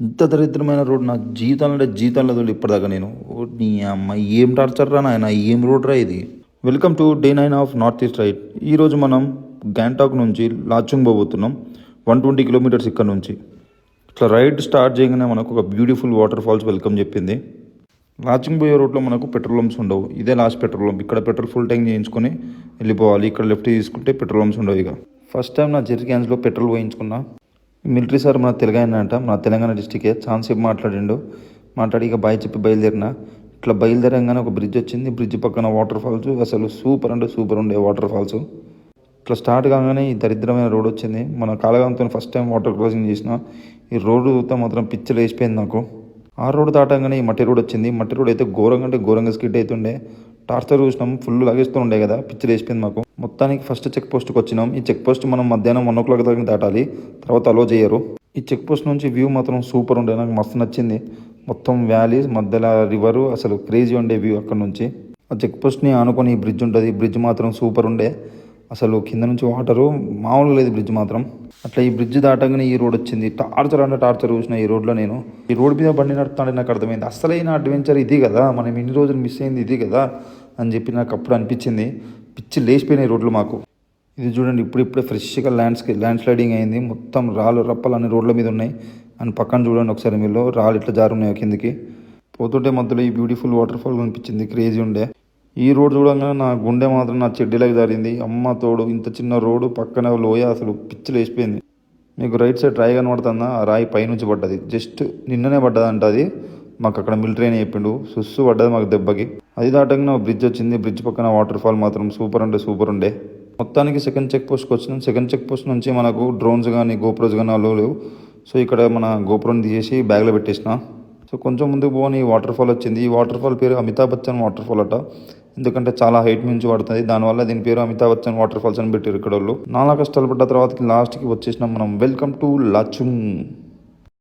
ఇంత దరిద్రమైన రోడ్ నా జీవితంలో తోలి ఇప్పటిదాకా నేను నీ అమ్మ ఏం టార్చర్ రా నాయన, ఏం రోడ్ రా ఇది. Welcome to day 9 of north east ride. ఈరోజు మనం గ్యాంగ్టాక్ నుంచి లాచుంగ్ పోబోతున్నాం. 120 కిలోమీటర్స్ ఇక్కడ నుంచి. ఇట్లా రైడ్ స్టార్ట్ చేయగానే మనకు ఒక బ్యూటిఫుల్ వాటర్ ఫాల్స్ వెల్కమ్ చెప్పింది. లాచుంగ్ పోయే రోడ్లో మనకు పెట్రోల్ పంప్స్ ఉండవు. ఇదే లాస్ట్ పెట్రోల్ పంప్. ఇక్కడ పెట్రోల్ ఫుల్ ట్యాంక్ చేయించుకొని వెళ్ళిపోవాలి. ఇక్కడ లెఫ్ట్ తీసుకుంటే పెట్రోల్ పంప్స్ ఉండవు. ఇక ఫస్ట్ టైం నా జెర్రీ క్యాన్స్లో పెట్రోల్ పోయించుకున్నా. మిలిటరీ సార్ మన మన తెలంగాణ డిస్టికే ఛాన్సేపు మాట్లాడి ఇక బాయ్ చెప్పి బయలుదేరిన. ఇట్లా బయలుదేరంగానే ఒక బ్రిడ్జ్ వచ్చింది. బ్రిడ్జ్ పక్కన వాటర్ ఫాల్స్ అసలు సూపర్ అంటే సూపర్ ఉండే వాటర్ ఫాల్స్. ఇట్లా స్టార్ట్ కాగానే ఈ దరిద్రమైన రోడ్ వచ్చింది. మన కాలగాంతో ఫస్ట్ టైం వాటర్ క్రాసింగ్ చేసిన. ఈ రోడ్డు చూస్తే మాత్రం పిచ్చలు వేసిపోయింది నాకు. ఆ రోడ్డు దాటంగానే ఈ మట్టి రోడ్ వచ్చింది. మట్టి రోడ్ అయితే ఘోరంగా అంటే ఘోరంగా స్కిడ్ అవుతుండే. టార్చర్ చూసినాం, ఫుల్ లాగేస్తూ ఉండే కదా, పిచ్చలు వేసిపోయింది మాకు. మొత్తానికి ఫస్ట్ చెక్ పోస్ట్కి వచ్చినాం. ఈ చెక్ పోస్ట్ మనం మధ్యాహ్నం 1 o'clock దాకా దాటాలి, తర్వాత అలో చేయరు. ఈ చెక్ పోస్ట్ నుంచి వ్యూ మాత్రం సూపర్ ఉండే, నాకు మస్తు నచ్చింది. మొత్తం వ్యాలీస్ మధ్యలో రివరు, అసలు క్రేజీ ఉండే వ్యూ అక్కడ నుంచి. ఆ చెక్ పోస్ట్ని ఆనుకొని ఈ బ్రిడ్జ్ ఉంటుంది. బ్రిడ్జ్ మాత్రం సూపర్ ఉండే, అసలు కింద నుంచి వాటరు మామూలుగా లేదు బ్రిడ్జ్ మాత్రం. అట్లా ఈ బ్రిడ్జ్ దాటగానే ఈ రోడ్ వచ్చింది. టార్చర్ అంటే టార్చర్ చూసిన ఈ రోడ్లో నేను. ఈ రోడ్ మీద బండి నడుపుతాంటే నాకు అర్థమైంది, అసలైన అడ్వెంచర్ ఇది కదా, మనం ఇన్ని రోజులు మిస్ అయింది ఇది కదా అని చెప్పి నాకు అప్పుడు అనిపించింది. పిచ్చి లేచిపోయినాయి రోడ్లు మాకు. ఇది చూడండి, ఇప్పుడిప్పుడే ఫ్రెష్గా ల్యాండ్ స్లైడింగ్ అయింది. మొత్తం రాళ్ళు రప్పలు అన్ని రోడ్ల మీద ఉన్నాయి. అని పక్కన చూడండి ఒకసారి, మీరు రాళ్ళు ఇట్లా జారున్నాయి కిందికి. పోతుంటే మధ్యలో ఈ బ్యూటిఫుల్ వాటర్ ఫాల్ కనిపించింది, క్రేజీ ఉండే. ఈ రోడ్ చూడంగానే నా గుండె మాత్రం నా చెడ్డీలకు జారింది. అమ్మ తోడు, ఇంత చిన్న రోడ్డు పక్కన లోయ, అసలు పిచ్చిలు వేసిపోయింది. మీకు రైట్ సైడ్ రాయి కనబడుతుందా? ఆ రాయి పైనుంచి పడ్డది, జస్ట్ నిన్ననే పడ్డదంట. అది మాకు అక్కడ మిలిటరీ అని చెప్పిండు. సుస్సు పడ్డది మాకు దెబ్బకి. అది దాటంగా బ్రిడ్జ్ వచ్చింది. బ్రిడ్జ్ పక్కన వాటర్ ఫాల్ మాత్రం సూపర్ అంటే సూపర్ ఉండే. మొత్తానికి సెకండ్ చెక్ పోస్ట్కి వచ్చినాం. సెకండ్ చెక్ పోస్ట్ నుంచి మనకు డ్రోన్స్ కానీ గోప్రోస్ కానీ అలో లేవు. సో ఇక్కడ మన గోప్రోని తీసేసి బ్యాగ్లో పెట్టేసిన. సో కొంచెం ముందుకు పోని ఈ వాటర్ ఫాల్ వచ్చింది. ఈ వాటర్ ఫాల్ పేరు అమితాబ్ బచ్చన్ వాటర్ ఫాల్ అట. ఎందుకంటే చాలా హైట్ నుంచి పడుతుంది, దానివల్ల దీని పేరు అమితాబ్ బచ్చన్ వాటర్ ఫాల్స్ అని పెట్టారు ఇక్కడ వాళ్ళు. నానా కష్టాలు పడ్డ తర్వాతకి లాస్ట్కి వచ్చేసినాం మనం. Welcome to Lachung.